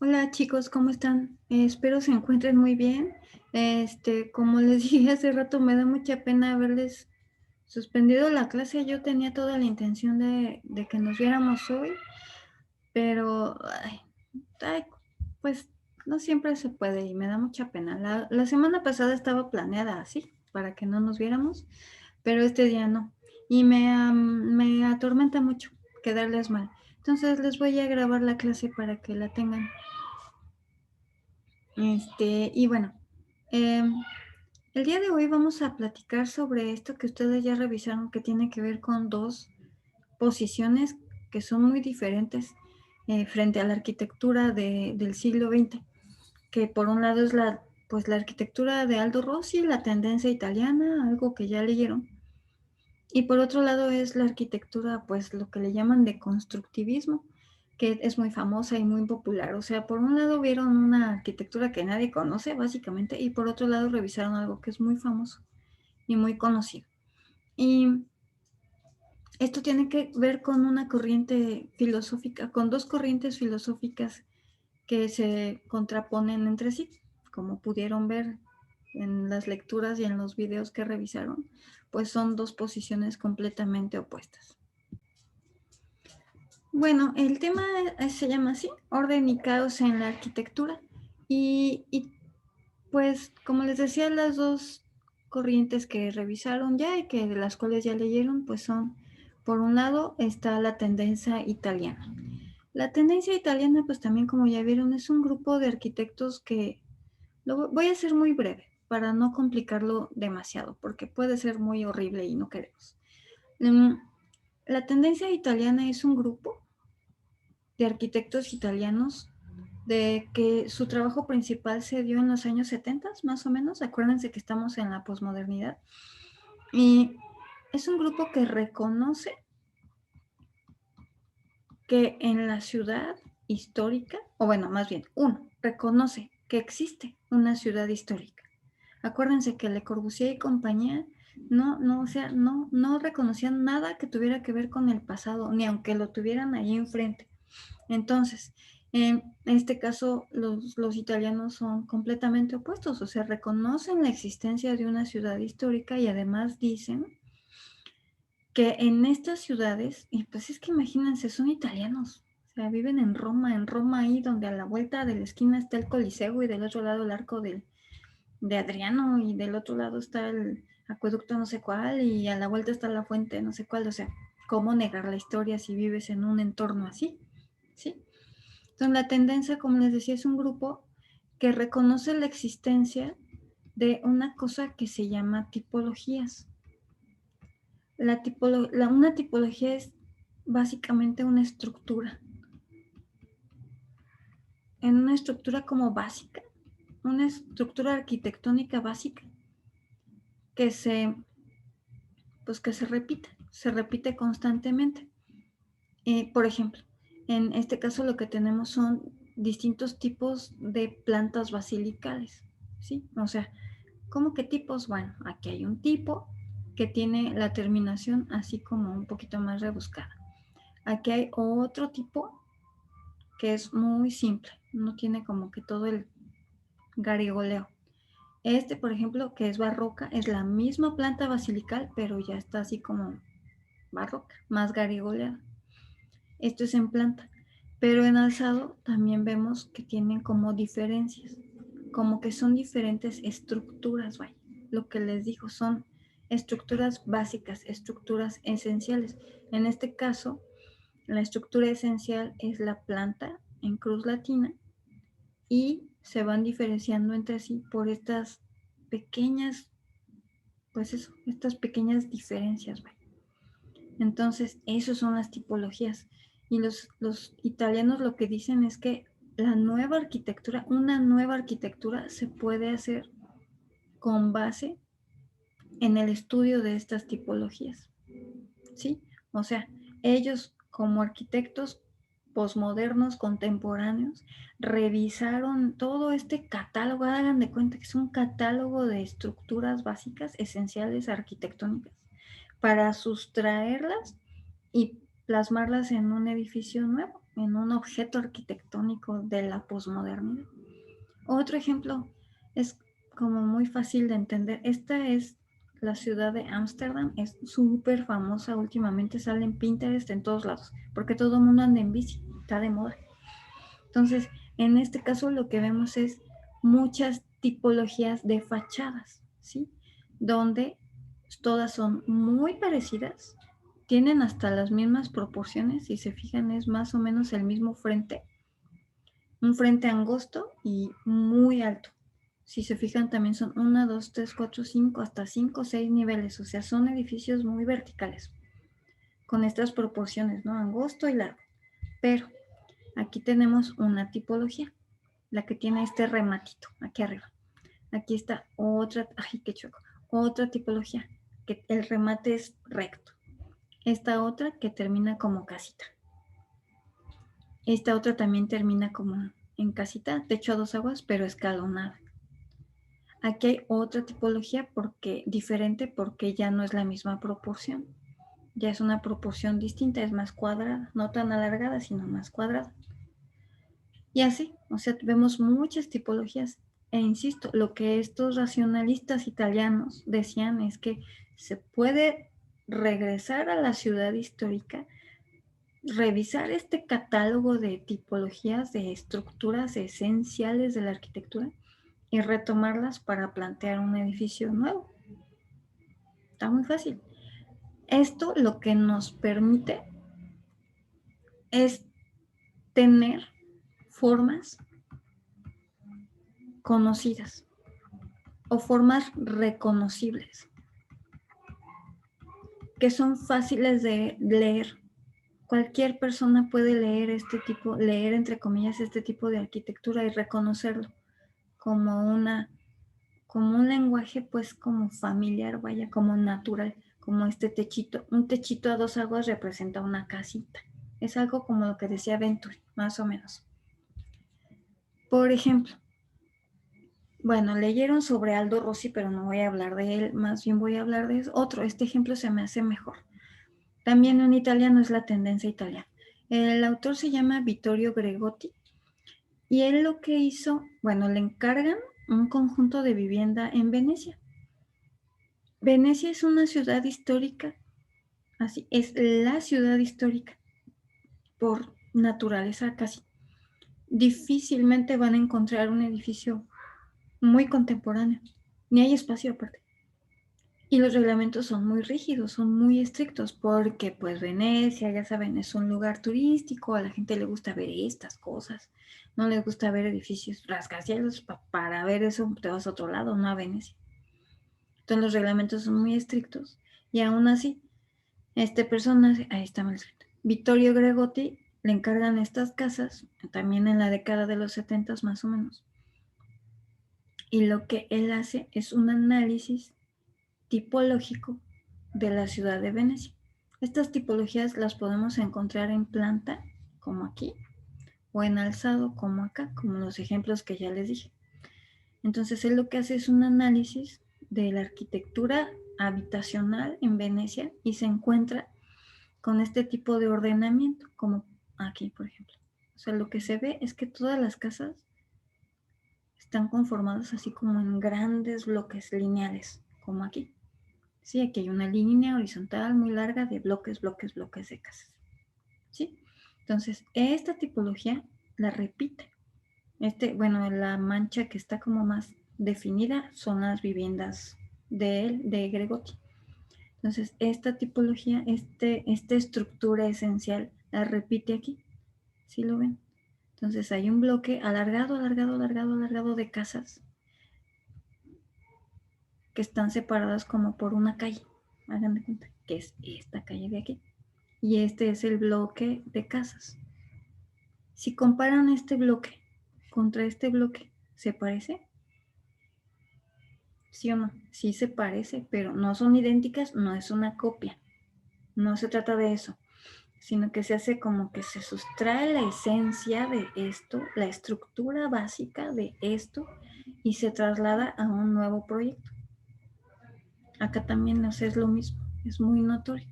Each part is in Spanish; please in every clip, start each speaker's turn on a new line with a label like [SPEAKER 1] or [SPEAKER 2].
[SPEAKER 1] Hola chicos, ¿cómo están? Espero se encuentren muy bien. Como les dije hace rato, me da mucha pena haberles suspendido la clase. Yo tenía toda la intención de que nos viéramos hoy, pero ay, pues no siempre se puede y me da mucha pena. La semana pasada estaba planeada así, para que no nos viéramos, pero este día no. Y me atormenta mucho quedarles mal. Entonces les voy a grabar la clase para que la tengan. Y bueno, em, el día de hoy vamos a platicar sobre esto que ustedes ya revisaron, que tiene que ver con dos posiciones que son muy diferentes frente a la arquitectura del siglo XX, que por un lado es pues la arquitectura de Aldo Rossi, la tendencia italiana, algo que ya leyeron, y por otro lado es la arquitectura, pues lo que le llaman de constructivismo, que es muy famosa y muy popular. O sea, por un lado vieron una arquitectura que nadie conoce, básicamente, y por otro lado revisaron algo que es muy famoso y muy conocido. Y esto tiene que ver con una corriente filosófica, con dos corrientes filosóficas que se contraponen entre sí, como pudieron ver en las lecturas y en los videos que revisaron, pues son dos posiciones completamente opuestas. Bueno, el tema se llama así, orden y caos en la arquitectura. Y pues, como les decía, las dos corrientes que revisaron ya y que de las cuales ya leyeron, pues son, por un lado, está la tendencia italiana. La tendencia italiana, pues también como ya vieron, es un grupo de arquitectos que lo voy a hacer muy breve para no complicarlo demasiado, porque puede ser muy horrible y no queremos. La tendencia italiana es un grupo de arquitectos italianos de que su trabajo principal se dio en los años 70, más o menos. Acuérdense que estamos en la posmodernidad. Y es un grupo que reconoce que en la ciudad histórica, o bueno, más bien, uno, reconoce que existe una ciudad histórica. Acuérdense que Le Corbusier y compañía no reconocían nada que tuviera que ver con el pasado, ni aunque lo tuvieran ahí enfrente. Entonces, en este caso, los italianos son completamente opuestos, o sea, reconocen la existencia de una ciudad histórica y además dicen que en estas ciudades, y pues es que imagínense, son italianos, o sea, viven en Roma ahí donde a la vuelta de la esquina está el Coliseo y del otro lado el arco de Adriano y del otro lado está el acueducto no sé cuál y a la vuelta está la fuente no sé cuál, o sea, ¿cómo negar la historia si vives en un entorno así? ¿Sí? Entonces, la tendencia, como les decía, es un grupo que reconoce la existencia de una cosa que se llama tipologías. Una tipología es básicamente una estructura. En una estructura como básica, una estructura arquitectónica básica que se repite constantemente. Por ejemplo, en este caso lo que tenemos son distintos tipos de plantas basilicales, ¿sí? O sea, ¿cómo que tipos? Bueno, aquí hay un tipo que tiene la terminación así como un poquito más rebuscada. Aquí hay otro tipo que es muy simple, no tiene como que todo el garigoleo. Por ejemplo, que es barroca, es la misma planta basilical, pero ya está así como barroca, más garigoleada. Esto es en planta, pero en alzado también vemos que tienen como diferencias, como que son diferentes estructuras, vaya. Lo que les digo son estructuras básicas, estructuras esenciales. En este caso, la estructura esencial es la planta en cruz latina y se van diferenciando entre sí por estas pequeñas, pues eso, estas pequeñas diferencias, vaya. Entonces, esas son las tipologías. Y los italianos lo que dicen es que una nueva arquitectura se puede hacer con base en el estudio de estas tipologías, ¿sí? O sea, ellos como arquitectos posmodernos, contemporáneos, revisaron todo este catálogo, hagan de cuenta que es un catálogo de estructuras básicas, esenciales arquitectónicas, para sustraerlas y plasmarlas en un edificio nuevo, en un objeto arquitectónico de la posmodernidad. Otro ejemplo es como muy fácil de entender. Esta es la ciudad de Ámsterdam, es súper famosa últimamente, sale en Pinterest en todos lados, porque todo el mundo anda en bici, está de moda. Entonces, en este caso lo que vemos es muchas tipologías de fachadas, ¿sí? Donde todas son muy parecidas, tienen hasta las mismas proporciones, si se fijan es más o menos el mismo frente, un frente angosto y muy alto. Si se fijan también son 1, 2, 3, 4, 5, hasta 5, 6 niveles, o sea, son edificios muy verticales, con estas proporciones, ¿no? Angosto y largo. Pero aquí tenemos una tipología, la que tiene este rematito aquí arriba. Aquí está otra, ay, qué choco, otra tipología, que el remate es recto. Esta otra que termina como casita. Esta otra también termina como en casita, techo a dos aguas, pero escalonada. Aquí hay otra tipología diferente porque ya no es la misma proporción. Ya es una proporción distinta, es más cuadrada, no tan alargada, sino más cuadrada. Y así, o sea, vemos muchas tipologías. E insisto, lo que estos racionalistas italianos decían es que se puede regresar a la ciudad histórica, revisar este catálogo de tipologías, de estructuras esenciales de la arquitectura y retomarlas para plantear un edificio nuevo. Está muy fácil. Esto lo que nos permite es tener formas conocidas o formas reconocibles que son fáciles de leer. Cualquier persona puede leer entre comillas este tipo de arquitectura y reconocerlo como un lenguaje pues como familiar, vaya, como natural, como este techito. Un techito a dos aguas representa una casita. Es algo como lo que decía Venturi, más o menos. Por ejemplo, bueno, leyeron sobre Aldo Rossi, pero no voy a hablar de él, más bien voy a hablar de otro. Este ejemplo se me hace mejor. También en italiano es la tendencia italiana. El autor se llama Vittorio Gregotti y él lo que hizo, bueno, le encargan un conjunto de vivienda en Venecia. Venecia es una ciudad histórica, así es la ciudad histórica por naturaleza casi. Difícilmente van a encontrar un edificio muy contemporáneo, ni hay espacio aparte. Y los reglamentos son muy rígidos, son muy estrictos, porque pues Venecia, ya saben, es un lugar turístico, a la gente le gusta ver estas cosas, no les gusta ver edificios rascacielos, para ver eso te vas a otro lado, no a Venecia. Entonces los reglamentos son muy estrictos y aún así, ahí está mal escrito, Vittorio Gregotti le encargan estas casas, también en la década de los 70 más o menos, y lo que él hace es un análisis tipológico de la ciudad de Venecia. Estas tipologías las podemos encontrar en planta, como aquí, o en alzado, como acá, como los ejemplos que ya les dije. Entonces, él lo que hace es un análisis de la arquitectura habitacional en Venecia y se encuentra con este tipo de ordenamiento, como aquí, por ejemplo. O sea, lo que se ve es que todas las casas están conformadas así como en grandes bloques lineales, como aquí. Sí, aquí hay una línea horizontal muy larga de bloques, bloques, bloques de casas. ¿Sí? Entonces, esta tipología la repite. Bueno, la mancha que está como más definida son las viviendas de Gregotti. Entonces, esta tipología, esta estructura esencial, la repite aquí. ¿Sí lo ven? Entonces, hay un bloque alargado, alargado, alargado, alargado de casas que están separadas como por una calle. Hagan de cuenta que es esta calle de aquí. Y este es el bloque de casas. Si comparan este bloque contra este bloque, ¿se parece? ¿Sí o no? Sí se parece, pero no son idénticas, no es una copia. No se trata de eso, sino que se hace como que se sustrae la esencia de esto, la estructura básica de esto, y se traslada a un nuevo proyecto. Acá también, no sé, es lo mismo, es muy notorio.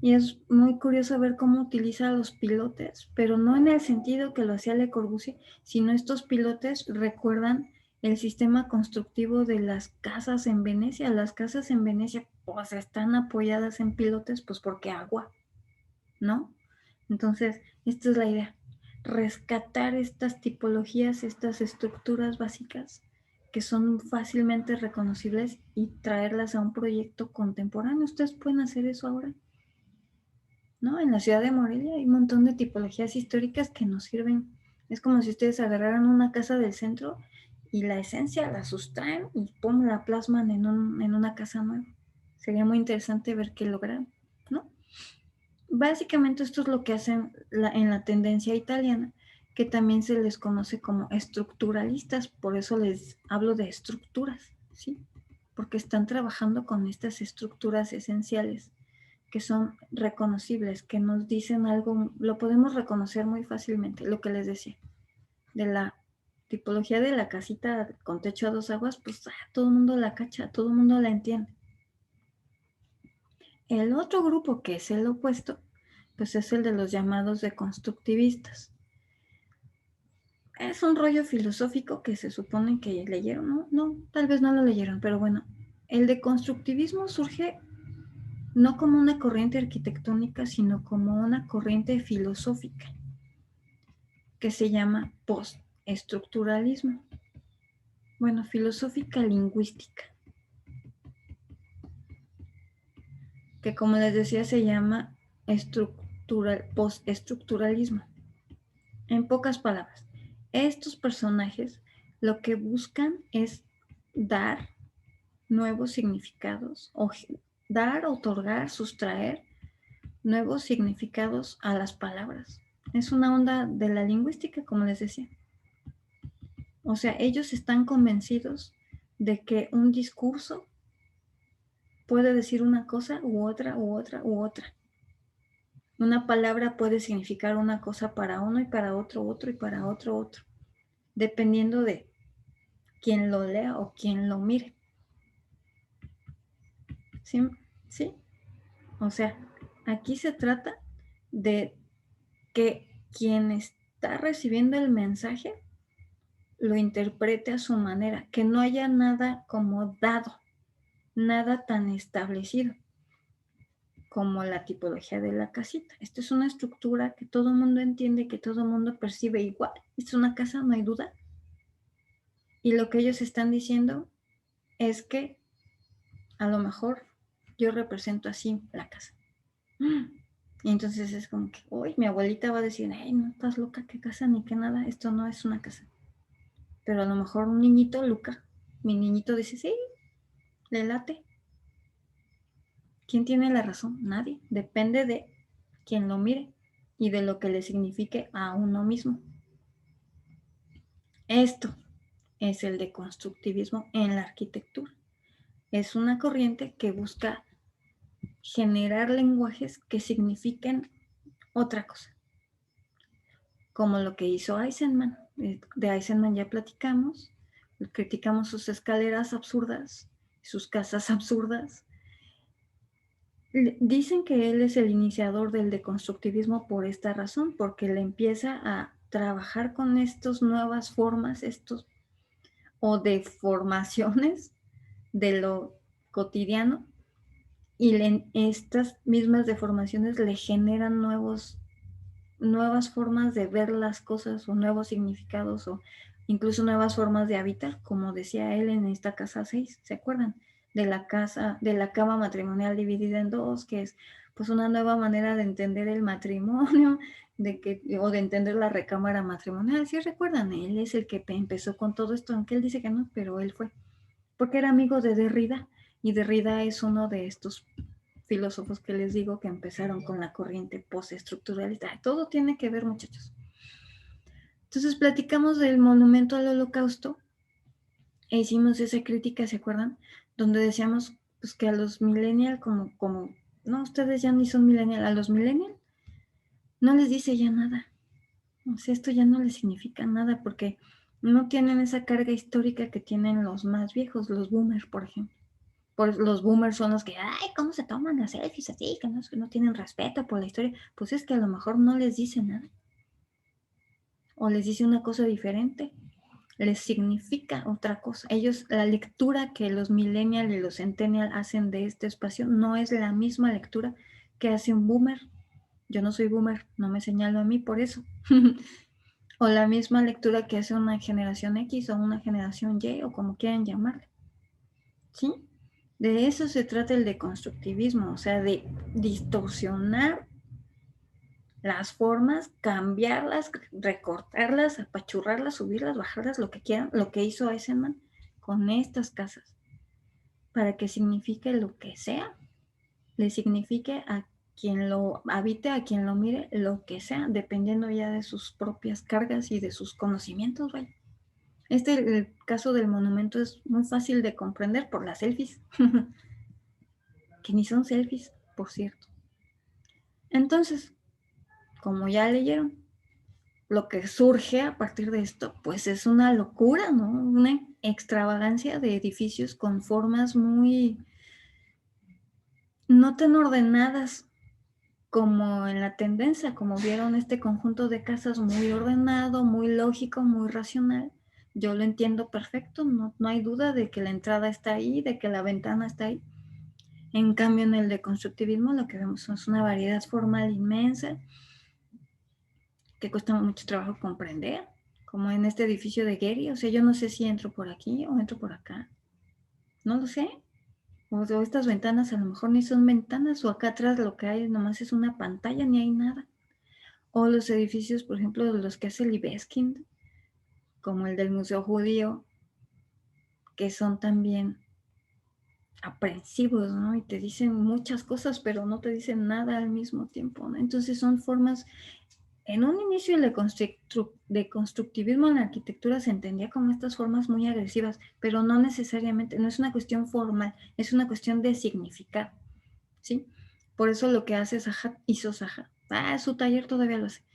[SPEAKER 1] Y es muy curioso ver cómo utiliza a los pilotes, pero no en el sentido que lo hacía Le Corbusier, sino estos pilotes recuerdan el sistema constructivo de las casas en Venecia. Las casas en Venecia pues están apoyadas en pilotes pues porque agua, ¿no? Entonces, esta es la idea, rescatar estas tipologías, estas estructuras básicas que son fácilmente reconocibles y traerlas a un proyecto contemporáneo. Ustedes pueden hacer eso ahora, ¿no? En la ciudad de Morelia hay un montón de tipologías históricas que nos sirven. Es como si ustedes agarraran una casa del centro y la esencia la sustraen y pum, la plasman en una casa nueva. Sería muy interesante ver qué logran, ¿no? Básicamente esto es lo que hacen en la tendencia italiana, que también se les conoce como estructuralistas, por eso les hablo de estructuras, ¿sí? Porque están trabajando con estas estructuras esenciales que son reconocibles, que nos dicen algo, lo podemos reconocer muy fácilmente, lo que les decía, de la tipología de la casita con techo a dos aguas, pues todo el mundo la cacha, todo el mundo la entiende. El otro grupo que es el opuesto, pues es el de los llamados deconstructivistas. Es un rollo filosófico que se supone que leyeron, ¿no? No, tal vez no lo leyeron, pero bueno, el deconstructivismo surge no como una corriente arquitectónica, sino como una corriente filosófica que se llama postestructuralismo. Bueno, filosófica lingüística, que como les decía se llama postestructuralismo. En pocas palabras, estos personajes lo que buscan es dar nuevos significados o dar, otorgar, sustraer nuevos significados a las palabras. Es una onda de la lingüística, como les decía. O sea, ellos están convencidos de que un discurso puede decir una cosa u otra, u otra, u otra. Una palabra puede significar una cosa para uno y para otro, otro y para otro, otro, dependiendo de quien lo lea o quien lo mire. ¿Sí? ¿Sí? O sea, aquí se trata de que quien está recibiendo el mensaje lo interprete a su manera, que no haya nada como dado, nada tan establecido como la tipología de la casita. Esta es una estructura que todo el mundo entiende, que todo el mundo percibe igual. Esta es una casa, no hay duda. Y lo que ellos están diciendo es que a lo mejor yo represento así la casa. Y entonces es como que, uy, mi abuelita va a decir, hey, no estás loca, qué casa ni qué nada, esto no es una casa. Pero a lo mejor un niñito, Luca, mi niñito dice, sí, le late. ¿Quién tiene la razón? Nadie. Depende de quien lo mire y de lo que le signifique a uno mismo. Esto es el deconstructivismo en la arquitectura. Es una corriente que busca generar lenguajes que signifiquen otra cosa, como lo que hizo Eisenman. De Eisenman ya platicamos, criticamos sus escaleras absurdas, sus casas absurdas. Dicen que él es el iniciador del deconstructivismo por esta razón, porque le empieza a trabajar con estas nuevas formas, estos o deformaciones de lo cotidiano, y estas mismas deformaciones le generan nuevas formas de ver las cosas o nuevos significados o incluso nuevas formas de habitar, como decía él en esta casa 6, ¿se acuerdan? De la casa, de la cama matrimonial dividida en dos, que es pues una nueva manera de entender el matrimonio, o de entender la recámara matrimonial. ¿Sí recuerdan? Él es el que empezó con todo esto, aunque él dice que no, pero él fue, porque era amigo de Derrida, y Derrida es uno de estos filósofos que les digo que empezaron con la corriente postestructuralista. Todo tiene que ver, muchachos. Entonces platicamos del monumento al Holocausto e hicimos esa crítica, ¿se acuerdan? Donde decíamos pues, que a los millennials, no, ustedes ya ni son millennials, a los millennials no les dice ya nada. O sea, esto ya no les significa nada porque no tienen esa carga histórica que tienen los más viejos, los boomers, por ejemplo. Por los boomers son los que, ay, ¿cómo se toman las selfies así? Que no tienen respeto por la historia. Pues es que a lo mejor no les dice nada. O les dice una cosa diferente. Les significa otra cosa. Ellos, la lectura que los millennials y los centennials hacen de este espacio no es la misma lectura que hace un boomer. Yo no soy boomer, no me señalo a mí por eso. O la misma lectura que hace una generación X o una generación Y o como quieran llamarle. ¿Sí? De eso se trata el deconstructivismo, o sea, de distorsionar las formas, cambiarlas, recortarlas, apachurrarlas, subirlas, bajarlas, lo que quieran, lo que hizo Eisenman con estas casas, para que signifique lo que sea, le signifique a quien lo habite, a quien lo mire, lo que sea, dependiendo ya de sus propias cargas y de sus conocimientos, vaya. El caso del monumento es muy fácil de comprender por las selfies, que ni son selfies, por cierto. Entonces, como ya leyeron, lo que surge a partir de esto, pues es una locura, ¿no? Una extravagancia de edificios con formas muy no tan ordenadas como en la tendencia, como vieron este conjunto de casas muy ordenado, muy lógico, muy racional. Yo lo entiendo perfecto, no hay duda de que la entrada está ahí, de que la ventana está ahí. En cambio, en el deconstructivismo lo que vemos es una variedad formal inmensa que cuesta mucho trabajo comprender, como en este edificio de Getty. O sea, yo no sé si entro por aquí o entro por acá, no lo sé. O estas ventanas a lo mejor ni son ventanas, o acá atrás lo que hay nomás es una pantalla, ni hay nada. O los edificios, por ejemplo, de los que hace Libeskind, como el del Museo Judío, que son también aprensivos, ¿no? Y te dicen muchas cosas, pero no te dicen nada al mismo tiempo, ¿no? Entonces son formas. En un inicio el deconstructivismo en la arquitectura se entendía como estas formas muy agresivas, pero no necesariamente, no es una cuestión formal, es una cuestión de significar, ¿sí? Por eso lo que hace Zaha, hizo Zaha, su taller todavía lo hace,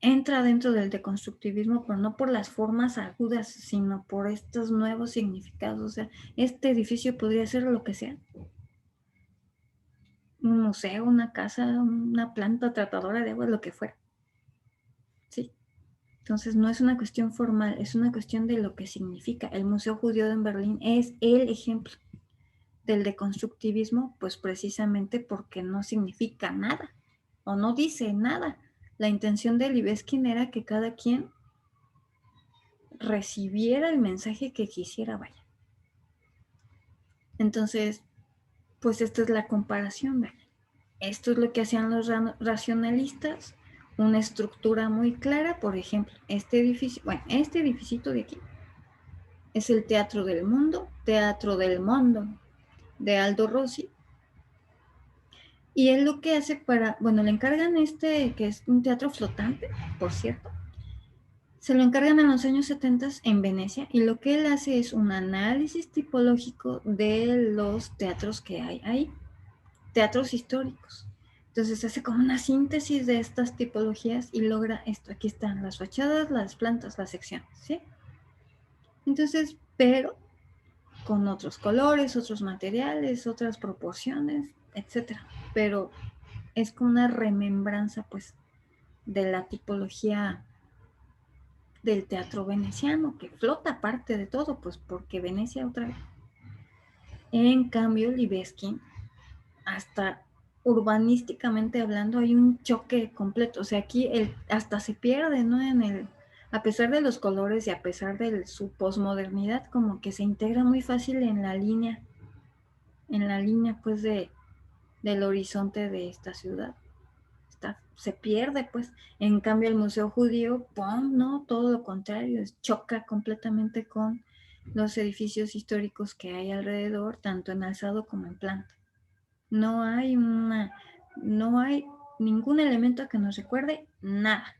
[SPEAKER 1] entra dentro del deconstructivismo, pero no por las formas agudas, sino por estos nuevos significados. O sea, este edificio podría ser lo que sea. Un museo, una casa, una planta tratadora de agua, lo que fuera. Sí. Entonces no es una cuestión formal, es una cuestión de lo que significa. El Museo Judío en Berlín es el ejemplo del deconstructivismo, pues precisamente porque no significa nada o no dice nada. La intención de Libeskind era que cada quien recibiera el mensaje que quisiera, vaya. Entonces, pues esta es la comparación, vaya. Esto es lo que hacían los racionalistas, una estructura muy clara. Por ejemplo, este edificio, este edificito de aquí es el Teatro del Mundo de Aldo Rossi. Y él lo que hace le encargan que es un teatro flotante, por cierto, se lo encargan en los años 70 en Venecia, y lo que él hace es un análisis tipológico de los teatros que hay ahí, teatros históricos. Entonces hace como una síntesis de estas tipologías y logra esto. Aquí están las fachadas, las plantas, las secciones, ¿sí? Entonces, pero con otros colores, otros materiales, otras proporciones, etcétera. Pero es como una remembranza, pues, de la tipología del teatro veneciano, que flota aparte de todo, pues, porque Venecia otra vez. En cambio, Libeskind, hasta urbanísticamente hablando, hay un choque completo. O sea, aquí hasta se pierde, ¿no? A pesar de los colores y a pesar de su posmodernidad, como que se integra muy fácil en la línea pues del horizonte de esta ciudad. Se pierde, pues. En cambio, el Museo Judío, ¡pum!, no, todo lo contrario, choca completamente con los edificios históricos que hay alrededor, tanto en alzado como en planta. No hay ningún elemento que nos recuerde nada,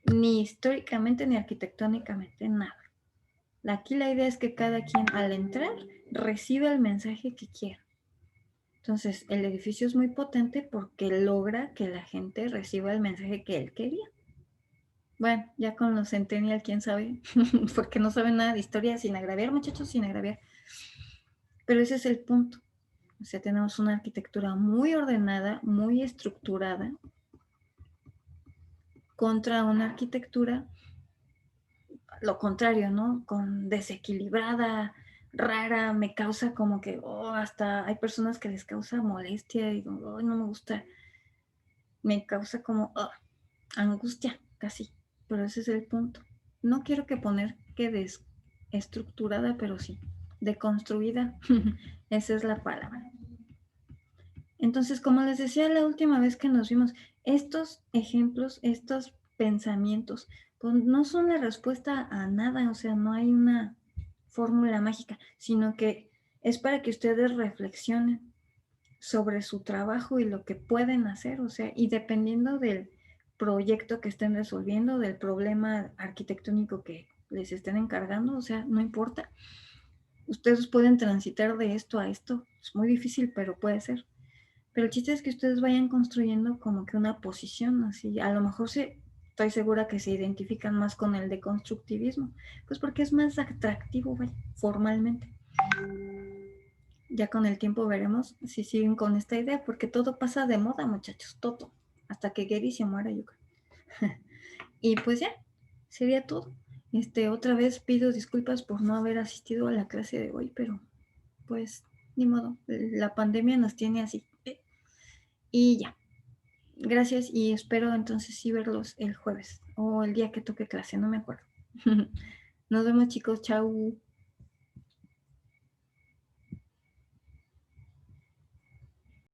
[SPEAKER 1] ni históricamente ni arquitectónicamente, nada. Aquí la idea es que cada quien al entrar reciba el mensaje que quiera. Entonces, el edificio es muy potente porque logra que la gente reciba el mensaje que él quería. Bueno, ya con los Centennial, quién sabe, porque no saben nada de historia, sin agraviar, muchachos, sin agraviar. Pero ese es el punto. O sea, tenemos una arquitectura muy ordenada, muy estructurada, contra una arquitectura, lo contrario, ¿no? Con desequilibrada, rara, me causa como que, oh, hasta hay personas que les causa molestia y digo, oh, no me gusta, me causa como oh, angustia, casi. Pero ese es el punto. No quiero que poner que desestructurada, pero sí, deconstruida, esa es la palabra. Entonces, como les decía la última vez que nos vimos, estos ejemplos, estos pensamientos, pues no son la respuesta a nada, o sea, no hay una fórmula mágica, sino que es para que ustedes reflexionen sobre su trabajo y lo que pueden hacer, o sea, y dependiendo del proyecto que estén resolviendo, del problema arquitectónico que les estén encargando, o sea, no importa, ustedes pueden transitar de esto a esto, es muy difícil, pero puede ser. Pero el chiste es que ustedes vayan construyendo como que una posición así. A lo mejor estoy segura que se identifican más con el deconstructivismo, pues porque es más atractivo, vaya, formalmente. Ya con el tiempo veremos si siguen con esta idea, porque todo pasa de moda, muchachos, todo. Hasta que Gary se muera, yo creo. Y pues ya, sería todo. Otra vez pido disculpas por no haber asistido a la clase de hoy, pero pues ni modo, la pandemia nos tiene así. Y ya. Gracias y espero entonces sí verlos el jueves o el día que toque clase, no me acuerdo. Nos vemos chicos, chau.